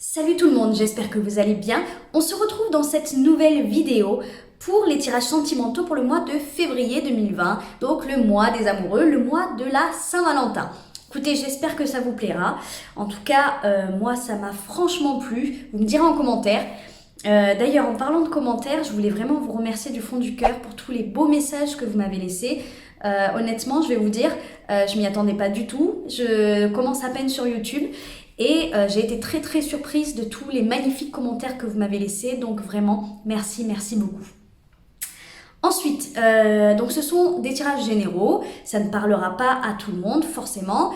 Salut tout le monde, j'espère que vous allez bien. On se retrouve dans cette nouvelle vidéo pour les tirages sentimentaux pour le mois de février 2020, donc le mois des amoureux, le mois de la Saint-Valentin. Écoutez, j'espère que ça vous plaira. En tout cas, moi, ça m'a franchement plu. Vous me direz en commentaire. D'ailleurs, en parlant de commentaires, je voulais vraiment vous remercier du fond du cœur pour tous les beaux messages que vous m'avez laissés. Honnêtement, je vais vous dire, je m'y attendais pas du tout. Je commence à peine sur YouTube. Et j'ai été très surprise de tous les magnifiques commentaires que vous m'avez laissés. Donc vraiment, merci beaucoup. Ensuite, donc ce sont des tirages généraux. Ça ne parlera pas à tout le monde, forcément.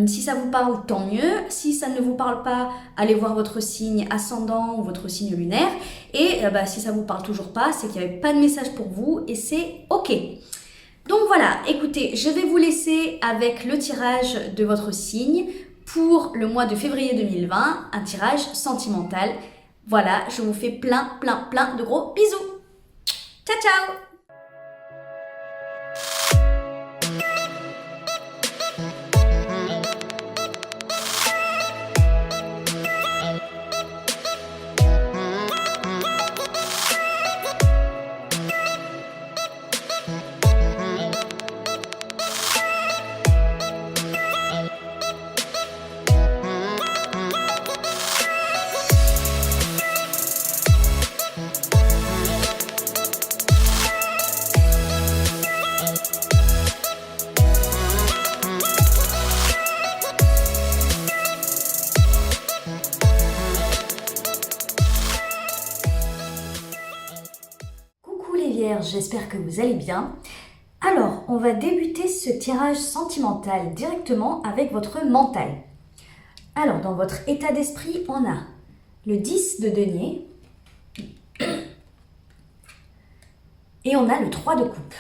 Si ça vous parle, tant mieux. Si ça ne vous parle pas, allez voir votre signe ascendant ou votre signe lunaire. Et si ça vous parle toujours pas, c'est qu'il n'y avait pas de message pour vous et c'est OK. Donc voilà, écoutez, je vais vous laisser avec le tirage de votre signe pour le mois de février 2020, un tirage sentimental. Voilà, je vous fais plein de gros bisous. Ciao, ciao! Vierge, j'espère que vous allez bien. Alors, on va débuter ce tirage sentimental directement avec votre mental. Alors, dans votre état d'esprit, on a le 10 de denier et on a le 3 de coupe.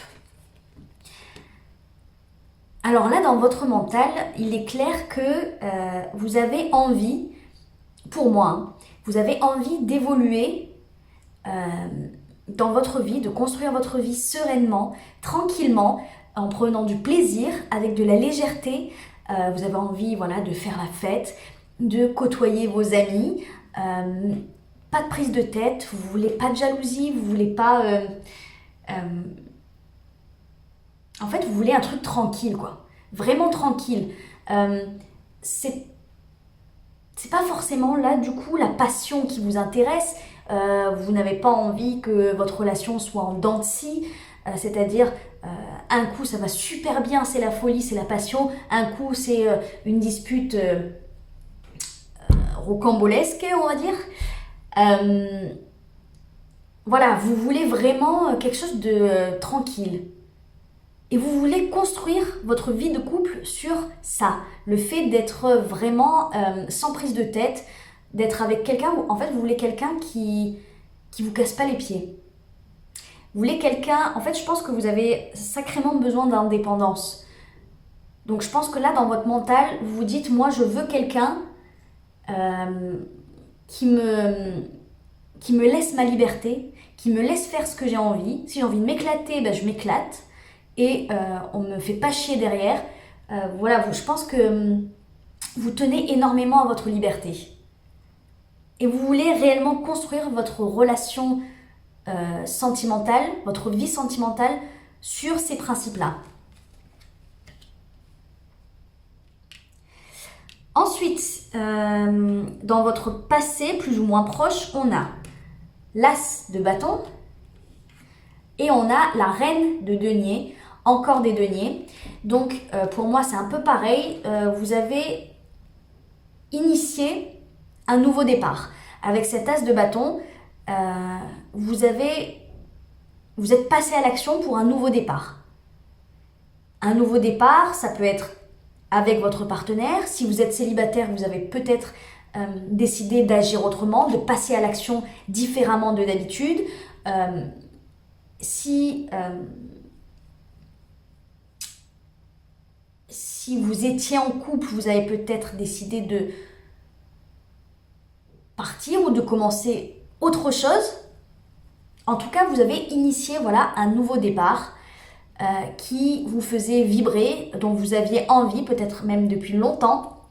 Alors là, dans votre mental, il est clair que vous avez envie, pour moi, vous avez envie d'évoluer dans votre vie, de construire votre vie sereinement, tranquillement, en prenant du plaisir, avec de la légèreté. Vous avez envie de faire la fête, de côtoyer vos amis, pas de prise de tête, vous voulez pas de jalousie, vous voulez pas... En fait, vous voulez un truc tranquille, quoi. Vraiment tranquille. C'est pas forcément là, du coup, la passion qui vous intéresse. Vous n'avez pas envie que votre relation soit en dents de scie, c'est-à-dire un coup ça va super bien, c'est la folie, c'est la passion, un coup c'est une dispute rocambolesque, on va dire. Voilà, vous voulez vraiment quelque chose de tranquille. Et vous voulez construire votre vie de couple sur ça, le fait d'être vraiment sans prise de tête, d'être avec quelqu'un où en fait vous voulez quelqu'un qui vous casse pas les pieds. Vous voulez quelqu'un, en fait je pense que vous avez sacrément besoin d'indépendance. Donc je pense que là dans votre mental, vous vous dites moi je veux quelqu'un qui me laisse ma liberté, qui me laisse faire ce que j'ai envie. Si j'ai envie de m'éclater, je m'éclate et on me fait pas chier derrière. Voilà, je pense que vous tenez énormément à votre liberté. Et vous voulez réellement construire votre relation sentimentale, votre vie sentimentale sur ces principes-là. Ensuite, dans votre passé plus ou moins proche, on a l'as de bâton et on a la reine de denier, encore des deniers. Donc pour moi c'est un peu pareil, vous avez initié un nouveau départ. Avec cet as de bâton, vous êtes passé à l'action pour un nouveau départ. Un nouveau départ, ça peut être avec votre partenaire. Si vous êtes célibataire, vous avez peut-être décidé d'agir autrement, de passer à l'action différemment de d'habitude. Si vous étiez en couple, vous avez peut-être décidé de partir ou de commencer autre chose. En tout cas, vous avez initié un nouveau départ qui vous faisait vibrer, dont vous aviez envie, peut-être même depuis longtemps,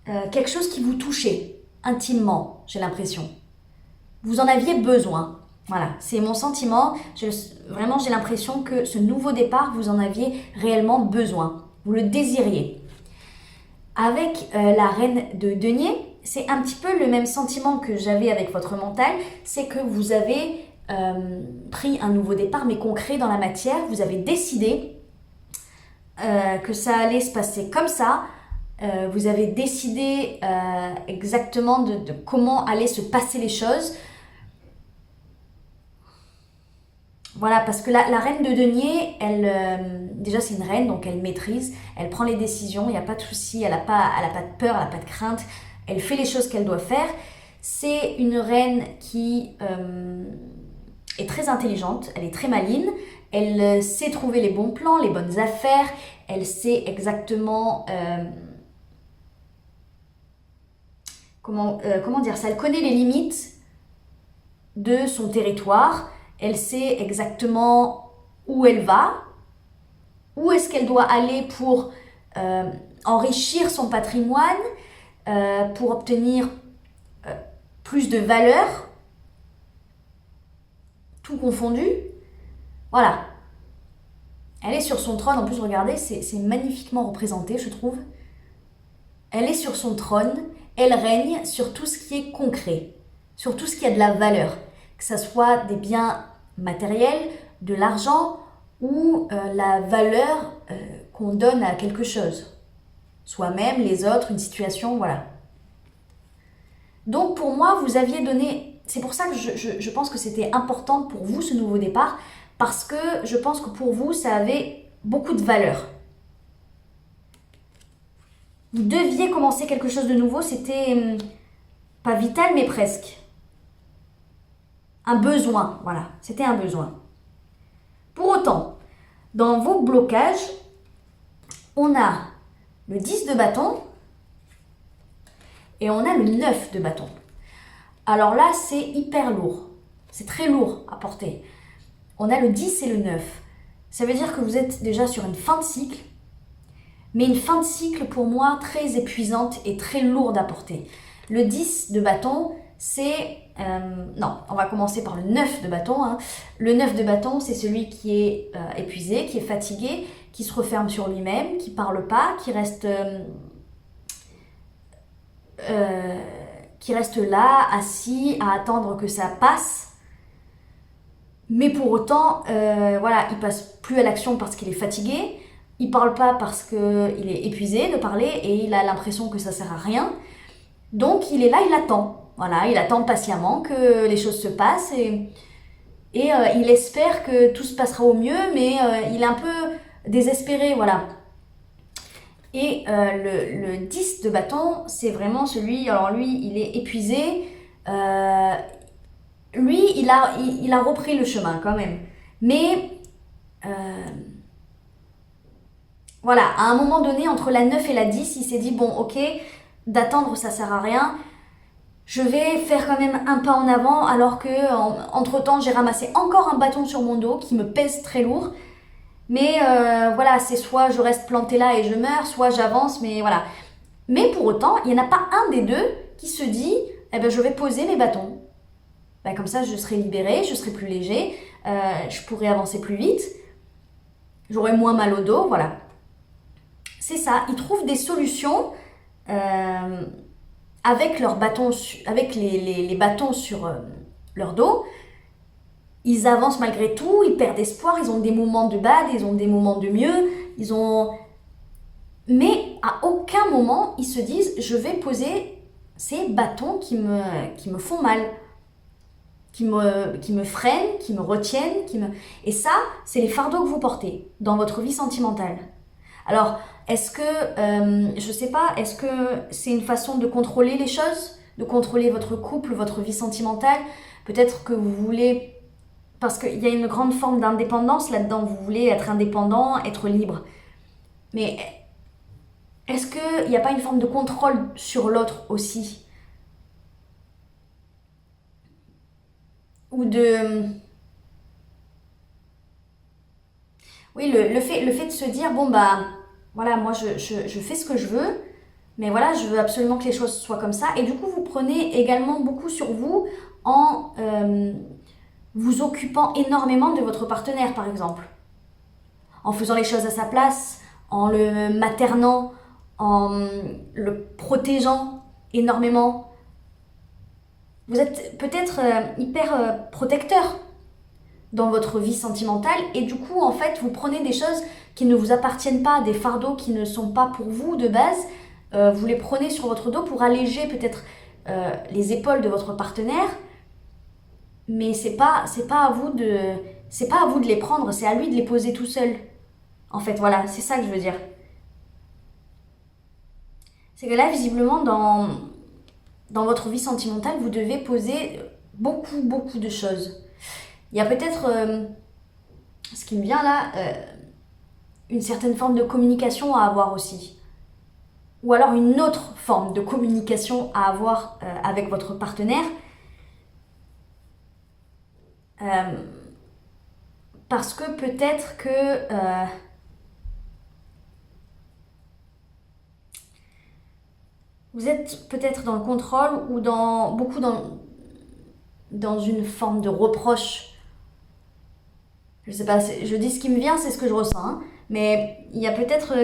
quelque chose qui vous touchait. intimement, j'ai l'impression. Vous en aviez besoin. Voilà, c'est mon sentiment. Vraiment, j'ai l'impression que ce nouveau départ, vous en aviez réellement besoin. Vous le désiriez. Avec la reine de denier, c'est un petit peu le même sentiment que j'avais avec votre mental. C'est que vous avez pris un nouveau départ, mais concret dans la matière. Vous avez décidé que ça allait se passer comme ça. Vous avez décidé exactement de comment allaient se passer les choses. Voilà, parce que la reine de denier, déjà c'est une reine, donc elle maîtrise, elle prend les décisions, il n'y a pas de souci, elle n'a pas de peur, elle n'a pas de crainte, elle fait les choses qu'elle doit faire. C'est une reine qui est très intelligente, elle est très maligne, elle sait trouver les bons plans, les bonnes affaires, elle sait exactement comment dire ça, elle connaît les limites de son territoire, elle sait exactement où elle va, où est-ce qu'elle doit aller pour enrichir son patrimoine, pour obtenir plus de valeur, tout confondu. Voilà. Elle est sur son trône, en plus regardez, c'est magnifiquement représenté, je trouve. Elle est sur son trône, elle règne sur tout ce qui est concret, sur tout ce qui a de la valeur, que ce soit des biens matériels, de l'argent ou la valeur qu'on donne à quelque chose. Soi-même, les autres, une situation, voilà. Donc pour moi, vous aviez donné... C'est pour ça que je pense que c'était important pour vous ce nouveau départ, parce que je pense que pour vous, ça avait beaucoup de valeur. Vous deviez commencer quelque chose de nouveau, c'était pas vital, mais presque. Un besoin, voilà, c'était un besoin. Pour autant, dans vos blocages, on a le 10 de bâton et on a le 9 de bâton. Alors là, c'est hyper lourd. C'est très lourd à porter. On a le 10 et le 9. Ça veut dire que vous êtes déjà sur une fin de cycle, mais une fin de cycle pour moi très épuisante et très lourde à porter. Le 10 de bâton, c'est... non, on va commencer par le 9 de bâton. Hein. Le 9 de bâton, c'est celui qui est épuisé, qui est fatigué, qui se referme sur lui-même, qui ne parle pas, qui reste là, assis, à attendre que ça passe. Mais pour autant, voilà, il passe plus à l'action parce qu'il est fatigué. Il parle pas parce qu'il est épuisé de parler et il a l'impression que ça sert à rien. Donc il est là, il attend. Voilà, il attend patiemment que les choses se passent et il espère que tout se passera au mieux, mais il est un peu désespéré, voilà. Et le 10 de bâton, c'est vraiment celui, alors lui, il est épuisé. Lui, il a repris le chemin quand même. Mais voilà, à un moment donné, entre la 9 et la 10, il s'est dit, bon, ok, d'attendre, ça sert à rien. Je vais faire quand même un pas en avant, alors que entre-temps, j'ai ramassé encore un bâton sur mon dos qui me pèse très lourd. Mais voilà, c'est soit je reste planté là et je meurs, soit j'avance, mais voilà. Mais pour autant, il n'y en a pas un des deux qui se dit, eh ben, je vais poser mes bâtons. Ben, comme ça, je serai libérée, je serai plus léger, je pourrai avancer plus vite, j'aurai moins mal au dos, voilà. C'est ça, ils trouvent des solutions avec leurs bâtons, avec les bâtons sur leur dos. Ils avancent malgré tout, ils perdent espoir, ils ont des moments de bad, ils ont des moments de mieux, mais à aucun moment ils se disent je vais poser ces bâtons qui me font mal, qui me freinent, qui me retiennent, et ça, c'est les fardeaux que vous portez dans votre vie sentimentale. Alors, est-ce que, je sais pas, est-ce que c'est une façon de contrôler les choses, de contrôler votre couple, votre vie sentimentale? Peut-être que vous voulez, parce qu'il y a une grande forme d'indépendance là-dedans, vous voulez être indépendant, être libre. Mais est-ce qu'il n'y a pas une forme de contrôle sur l'autre aussi? Ou de... Oui, le fait de se dire, bon bah, voilà, moi je fais ce que je veux, Mais voilà, je veux absolument que les choses soient comme ça. Et du coup, vous prenez également beaucoup sur vous en vous occupant énormément de votre partenaire, par exemple. En faisant les choses à sa place, en le maternant, en le protégeant énormément. Vous êtes peut-être hyper protecteur dans votre vie sentimentale et du coup, en fait, vous prenez des choses qui ne vous appartiennent pas, des fardeaux qui ne sont pas pour vous de base, vous les prenez sur votre dos pour alléger peut-être les épaules de votre partenaire, mais c'est pas à vous de les prendre, c'est à lui de les poser tout seul. En fait, voilà, c'est ça que je veux dire. C'est que là, visiblement, dans votre vie sentimentale, vous devez poser beaucoup de choses. Il y a peut-être, ce qui me vient là, une certaine forme de communication à avoir aussi. Ou alors une autre forme de communication à avoir avec votre partenaire. Parce que peut-être que vous êtes peut-être dans le contrôle ou dans une forme de reproche. Je sais pas, je dis ce qui me vient, c'est ce que je ressens. Hein. Mais il y a peut-être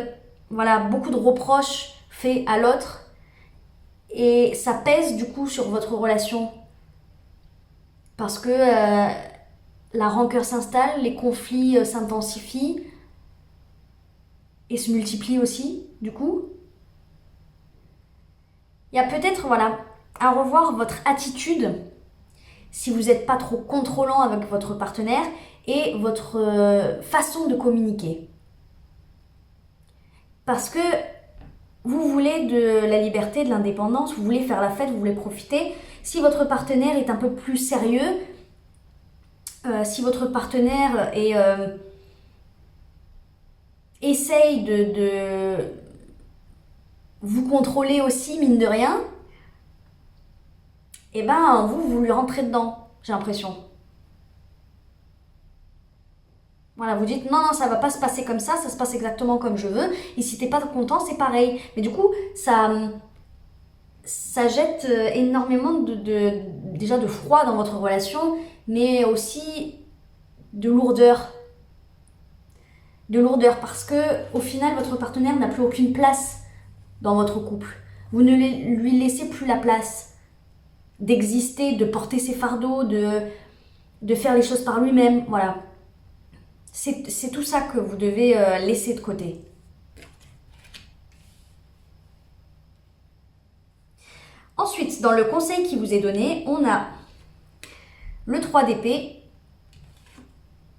voilà, beaucoup de reproches faits à l'autre et ça pèse du coup sur votre relation. Parce que la rancœur s'installe, les conflits s'intensifient et se multiplient aussi, du coup. Il y a peut-être, voilà, à revoir votre attitude si vous n'êtes pas trop contrôlant avec votre partenaire et votre façon de communiquer. Parce que vous voulez de la liberté, de l'indépendance, vous voulez faire la fête, vous voulez profiter. Si votre partenaire est un peu plus sérieux, si votre partenaire essaye de vous contrôler aussi, mine de rien, et ben vous lui rentrez dedans, j'ai l'impression. Voilà, vous dites non, ça va pas se passer comme ça se passe exactement comme je veux, et si t'es pas content, c'est pareil. Mais du coup, ça jette énormément déjà de froid dans votre relation, mais aussi de lourdeur. De lourdeur, parce que au final, votre partenaire n'a plus aucune place dans votre couple. Vous ne lui laissez plus la place d'exister, de porter ses fardeaux, de faire les choses par lui-même. Voilà. C'est tout ça que vous devez laisser de côté. Ensuite, dans le conseil qui vous est donné, on a le 3 d'épée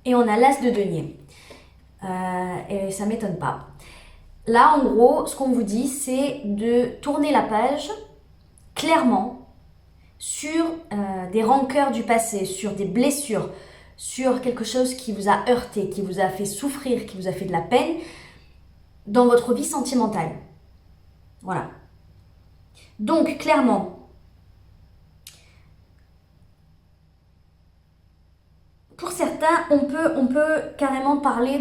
et on a l'as de denier. Et ça m'étonne pas. Là, en gros, ce qu'on vous dit, c'est de tourner la page clairement sur des rancœurs du passé, sur des blessures, sur quelque chose qui vous a heurté, qui vous a fait souffrir, qui vous a fait de la peine dans votre vie sentimentale. Voilà. Donc, clairement, pour certains, on peut carrément parler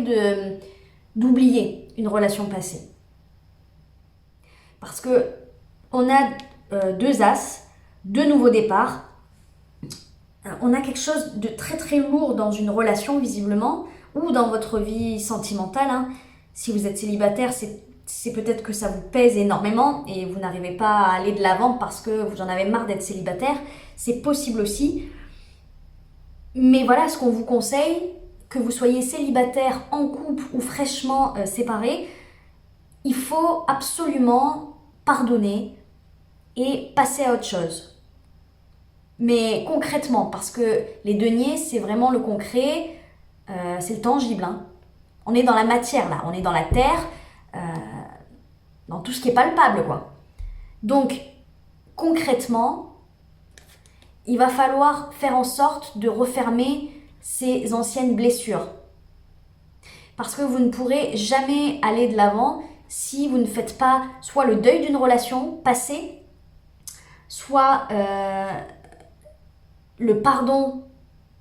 d'oublier une relation passée. Parce que on a deux as, deux nouveaux départs. On a quelque chose de très lourd dans une relation, visiblement, ou dans votre vie sentimentale. Hein. Si vous êtes célibataire, c'est peut-être que ça vous pèse énormément et vous n'arrivez pas à aller de l'avant parce que vous en avez marre d'être célibataire. C'est possible aussi. Mais voilà ce qu'on vous conseille, que vous soyez célibataire, en couple ou fraîchement séparés, il faut absolument pardonner et passer à autre chose. Mais concrètement, parce que les deniers, c'est vraiment le concret, c'est le tangible. Hein. On est dans la matière là, on est dans la terre, dans tout ce qui est palpable quoi. Donc, concrètement, il va falloir faire en sorte de refermer ces anciennes blessures. Parce que vous ne pourrez jamais aller de l'avant si vous ne faites pas soit le deuil d'une relation passée, soit le pardon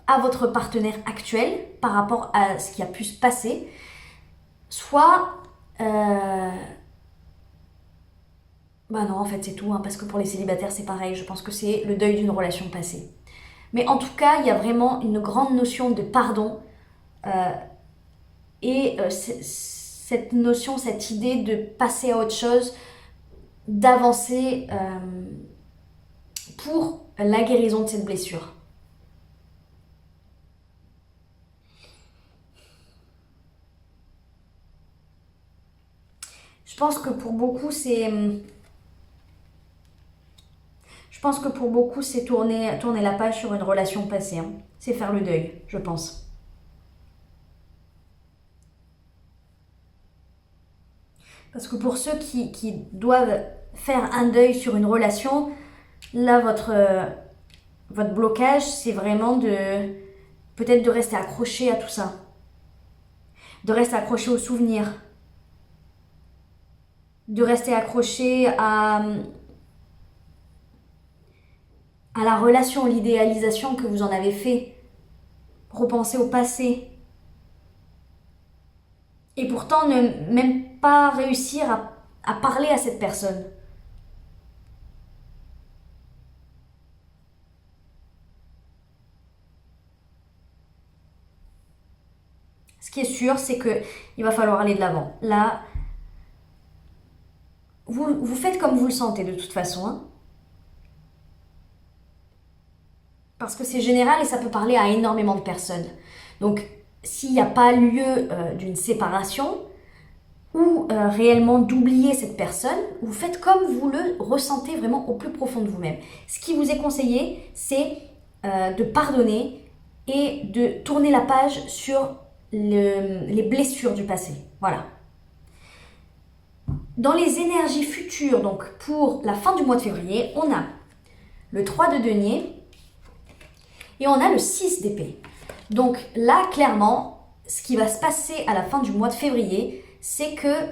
à votre partenaire actuel par rapport à ce qui a pu se passer, soit Bah non, en fait, c'est tout, hein, parce que pour les célibataires, c'est pareil. Je pense que c'est le deuil d'une relation passée. Mais en tout cas, il y a vraiment une grande notion de pardon euh, et cette notion, cette idée de passer à autre chose, d'avancer pour la guérison de cette blessure. Je pense que pour beaucoup, c'est... Je pense que pour beaucoup, c'est tourner la page sur une relation passée, hein. C'est faire le deuil, je pense. Parce que pour ceux qui doivent faire un deuil sur une relation, là, votre blocage, c'est vraiment de peut-être de rester accroché à tout ça, de rester accroché aux souvenirs, de rester accroché à la relation, l'idéalisation que vous en avez fait, repenser au passé. Et pourtant ne même pas réussir à parler à cette personne. Ce qui est sûr, c'est que il va falloir aller de l'avant. Là, vous faites comme vous le sentez de toute façon, hein. Parce que c'est général et ça peut parler à énormément de personnes. Donc, s'il n'y a pas lieu d'une séparation ou réellement d'oublier cette personne, vous faites comme vous le ressentez vraiment au plus profond de vous-même. Ce qui vous est conseillé, c'est de pardonner et de tourner la page sur les blessures du passé. Voilà. Dans les énergies futures, donc pour la fin du mois de février, on a le 3 de denier et on a le 6 d'épée. Donc là, clairement, ce qui va se passer à la fin du mois de février, c'est que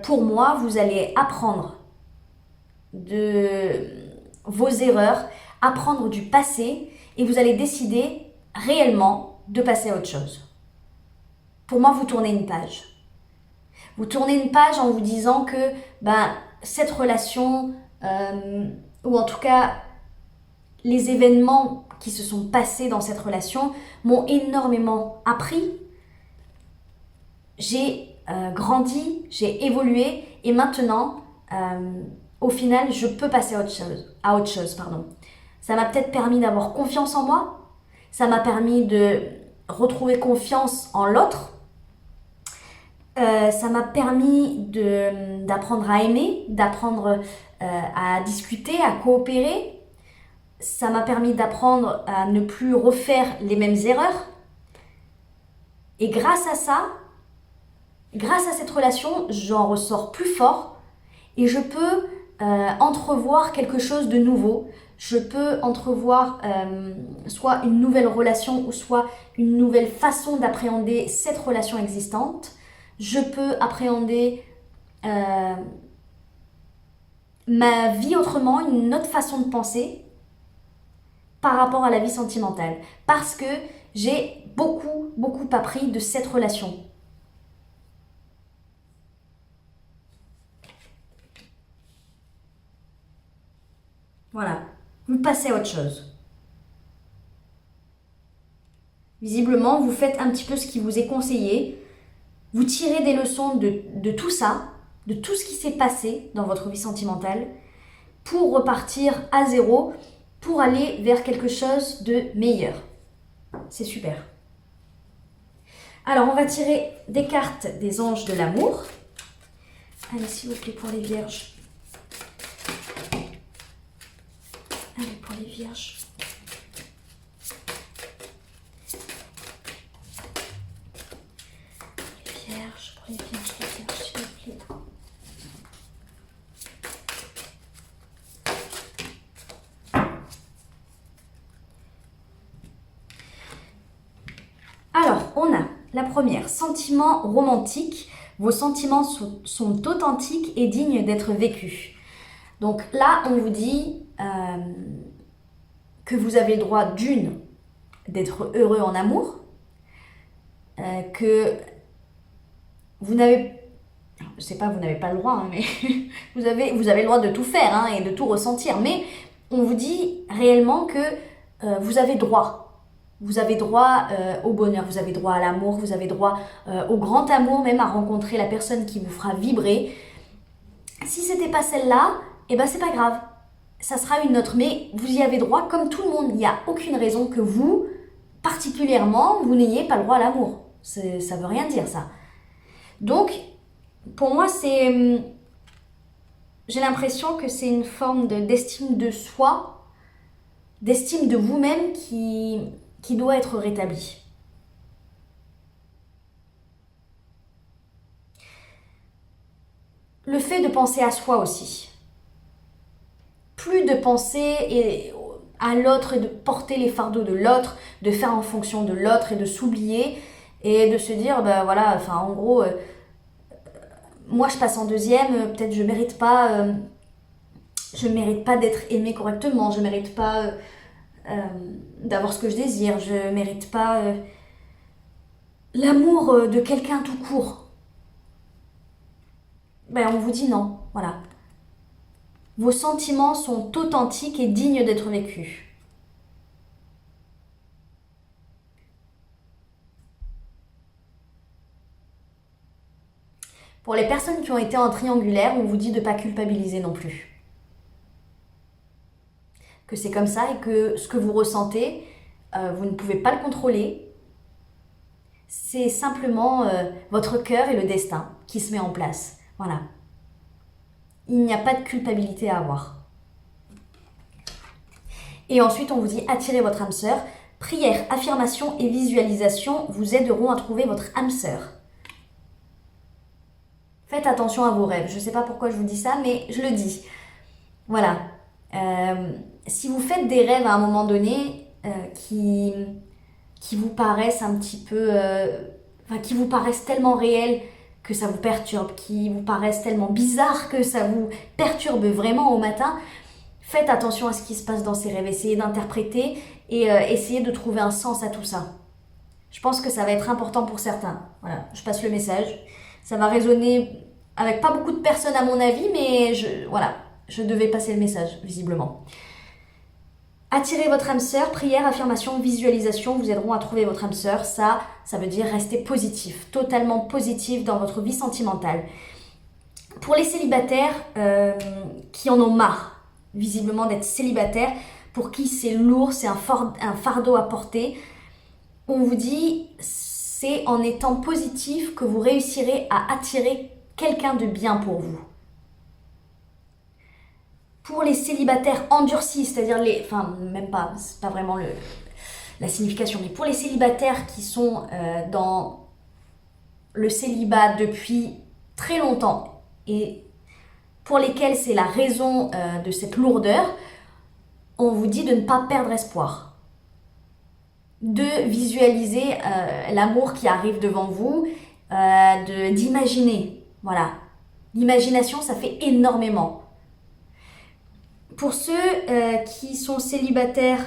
pour moi, vous allez apprendre de vos erreurs, apprendre du passé et vous allez décider réellement de passer à autre chose. Pour moi, vous tournez une page. Vous tournez une page en vous disant que cette relation, ou en tout cas les événements qui se sont passés dans cette relation m'ont énormément appris. J'ai grandi, j'ai évolué et maintenant, au final, je peux passer à autre chose, pardon. Ça m'a peut-être permis d'avoir confiance en moi, ça m'a permis de retrouver confiance en l'autre, ça m'a permis d'apprendre à aimer, d'apprendre à discuter, à coopérer. Ça m'a permis d'apprendre à ne plus refaire les mêmes erreurs. Et grâce à ça, grâce à cette relation, j'en ressors plus fort et je peux entrevoir quelque chose de nouveau. Je peux entrevoir soit une nouvelle relation ou soit une nouvelle façon d'appréhender cette relation existante. Je peux appréhender ma vie autrement, une autre façon de penser par rapport à la vie sentimentale. Parce que j'ai beaucoup, beaucoup appris de cette relation. Voilà, vous passez à autre chose. Visiblement, vous faites un petit peu ce qui vous est conseillé. Vous tirez des leçons de tout ça, de tout ce qui s'est passé dans votre vie sentimentale, pour repartir à zéro, pour aller vers quelque chose de meilleur. C'est super. Alors, on va tirer des cartes des anges de l'amour. Allez, s'il vous plaît, pour les vierges. Allez, pour les vierges. Les vierges, pour les vierges, s'il vous plaît. Alors, on a la première, sentiment romantique. Vos sentiments sont authentiques et dignes d'être vécus. Donc là, on vous dit que vous avez le droit d'être heureux en amour, que vous n'avez... je sais pas, vous n'avez pas le droit, hein, mais vous avez le droit de tout faire hein, et de tout ressentir. Mais on vous dit réellement que vous avez droit. Vous avez droit au bonheur, vous avez droit à l'amour, vous avez droit au grand amour, même à rencontrer la personne qui vous fera vibrer. Si c'était pas celle-là, eh ben c'est pas grave. Ça sera une autre, mais vous y avez droit comme tout le monde. Il n'y a aucune raison que vous, particulièrement, vous n'ayez pas le droit à l'amour. Ça veut rien dire ça. Donc, pour moi, j'ai l'impression que c'est une forme d'estime de soi, d'estime de vous-même qui doit être rétablie. Le fait de penser à soi aussi. Plus de penser à l'autre et de porter les fardeaux de l'autre, de faire en fonction de l'autre et de s'oublier et de se dire, ben voilà, enfin en gros, moi je passe en deuxième, peut-être je mérite pas d'être aimée correctement, je mérite pas d'avoir ce que je désire, je mérite pas l'amour de quelqu'un tout court. Ben on vous dit non, voilà. Vos sentiments sont authentiques et dignes d'être vécus. Pour les personnes qui ont été en triangulaire, on vous dit de ne pas culpabiliser non plus. Que c'est comme ça et que ce que vous ressentez, vous ne pouvez pas le contrôler. C'est simplement votre cœur et le destin qui se met en place. Voilà. Il n'y a pas de culpabilité à avoir. Et ensuite, on vous dit attirez votre âme sœur. Prière, affirmation et visualisation vous aideront à trouver votre âme sœur. Faites attention à vos rêves. Je ne sais pas pourquoi je vous dis ça, mais je le dis. Voilà. Si vous faites des rêves à un moment donné qui vous paraissent un petit peu... qui vous paraissent tellement réels que ça vous perturbe, qui vous paraissent tellement bizarres que ça vous perturbe vraiment au matin, faites attention à ce qui se passe dans ces rêves. Essayez d'interpréter et essayez de trouver un sens à tout ça. Je pense que ça va être important pour certains. Voilà, je passe le message. Ça va résonner avec pas beaucoup de personnes à mon avis, mais je devais passer le message, visiblement. Attirez votre âme sœur, prière, affirmation, visualisation vous aideront à trouver votre âme sœur. Ça veut dire rester positif, totalement positif dans votre vie sentimentale. Pour les célibataires qui en ont marre, visiblement, d'être célibataires, pour qui c'est lourd, c'est un fardeau à porter, on vous dit c'est en étant positif que vous réussirez à attirer quelqu'un de bien pour vous. Pour les célibataires endurcis, c'est-à-dire même pas, c'est pas vraiment la signification, mais pour les célibataires qui sont dans le célibat depuis très longtemps et pour lesquels c'est la raison de cette lourdeur, on vous dit de ne pas perdre espoir, de visualiser l'amour qui arrive devant vous, d'imaginer, voilà. L'imagination, ça fait énormément. Pour ceux qui sont célibataires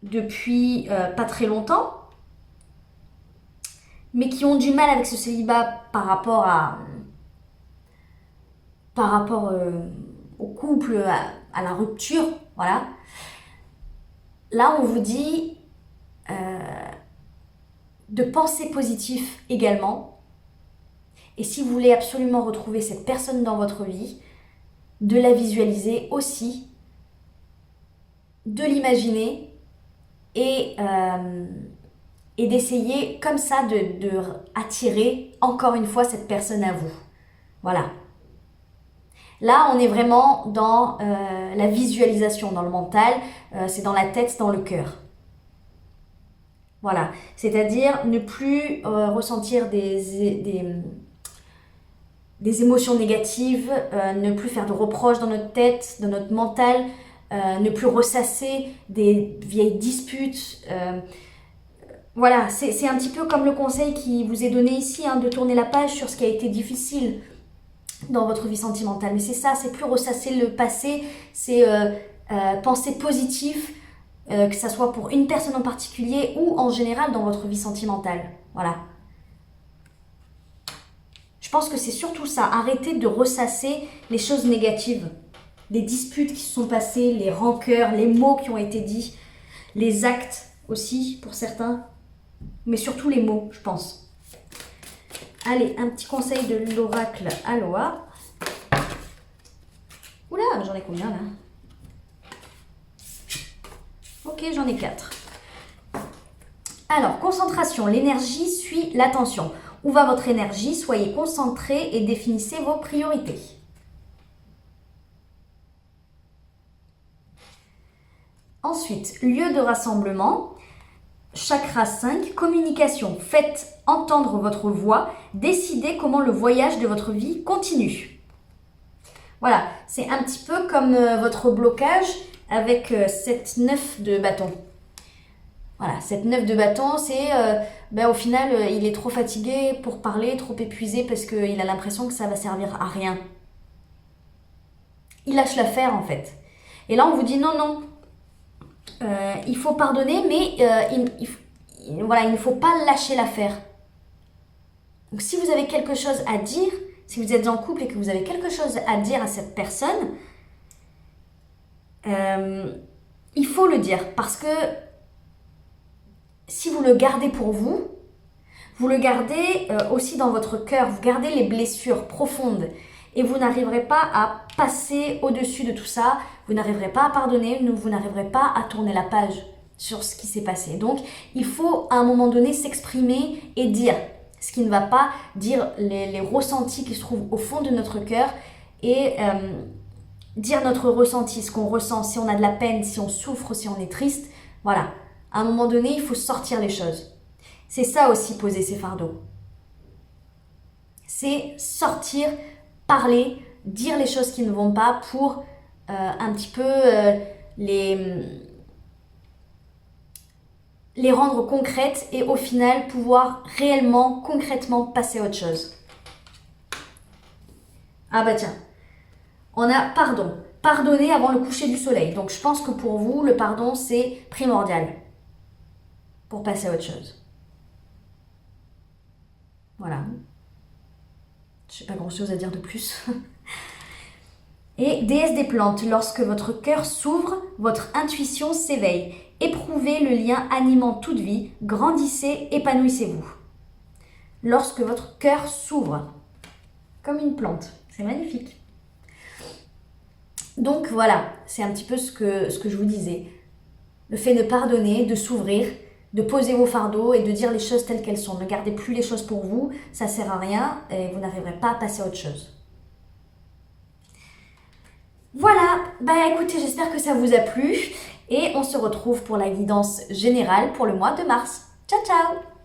depuis pas très longtemps, mais qui ont du mal avec ce célibat par rapport au couple, à la rupture, voilà. Là, on vous dit de penser positif également. Et si vous voulez absolument retrouver cette personne dans votre vie, de la visualiser aussi, de l'imaginer et d'essayer comme ça de attirer encore une fois cette personne à vous. Voilà. Là, on est vraiment dans la visualisation, dans le mental, c'est dans la tête, dans le cœur. Voilà. C'est-à-dire ne plus ressentir des émotions négatives, ne plus faire de reproches dans notre tête, dans notre mental, ne plus ressasser des vieilles disputes. Voilà, c'est un petit peu comme le conseil qui vous est donné ici, de tourner la page sur ce qui a été difficile dans votre vie sentimentale. Mais c'est ça, c'est plus ressasser le passé, c'est penser positif, que ça soit pour une personne en particulier ou en général dans votre vie sentimentale. Voilà. pense que c'est surtout ça. Arrêtez de ressasser les choses négatives. Les disputes qui se sont passées, les rancœurs, les mots qui ont été dits, les actes aussi pour certains. Mais surtout les mots, je pense. Allez, un petit conseil de l'oracle Aloha. Oula, j'en ai combien là? Ok, j'en ai 4. Alors, concentration. L'énergie suit l'attention. Où va votre énergie? Soyez concentrés et définissez vos priorités. Ensuite, lieu de rassemblement. Chakra 5, communication. Faites entendre votre voix. Décidez comment le voyage de votre vie continue. Voilà, c'est un petit peu comme votre blocage avec cette 9 de bâton. Voilà, cette 9 de bâton, c'est au final, il est trop fatigué pour parler, trop épuisé parce qu'il a l'impression que ça va servir à rien. Il lâche l'affaire en fait. Et là, on vous dit non. Il faut pardonner, mais il ne faut pas lâcher l'affaire. Donc si vous avez quelque chose à dire, si vous êtes en couple et que vous avez quelque chose à dire à cette personne, il faut le dire. Parce que si vous le gardez pour vous, vous le gardez aussi dans votre cœur, vous gardez les blessures profondes et vous n'arriverez pas à passer au-dessus de tout ça, vous n'arriverez pas à pardonner, vous n'arriverez pas à tourner la page sur ce qui s'est passé. Donc, il faut à un moment donné s'exprimer et dire ce qui ne va pas, dire les ressentis qui se trouvent au fond de notre cœur et dire notre ressenti, ce qu'on ressent, si on a de la peine, si on souffre, si on est triste. Voilà, à un moment donné, il faut sortir les choses. C'est ça aussi, poser ses fardeaux. C'est sortir, parler, dire les choses qui ne vont pas pour un petit peu les rendre concrètes et au final pouvoir réellement, concrètement passer à autre chose. Ah bah tiens, on a pardon. Pardonner avant le coucher du soleil. Donc je pense que pour vous, le pardon, c'est primordial pour passer à autre chose. Voilà. Je n'ai pas grand-chose à dire de plus. Et déesse des plantes, lorsque votre cœur s'ouvre, votre intuition s'éveille. Éprouvez le lien animant toute vie, grandissez, épanouissez-vous. Lorsque votre cœur s'ouvre, comme une plante, c'est magnifique. Donc voilà, c'est un petit peu ce que je vous disais. Le fait de pardonner, de s'ouvrir, de poser vos fardeaux et de dire les choses telles qu'elles sont. Ne gardez plus les choses pour vous, ça ne sert à rien et vous n'arriverez pas à passer à autre chose. Voilà, écoutez, j'espère que ça vous a plu et on se retrouve pour la guidance générale pour le mois de mars. Ciao ciao!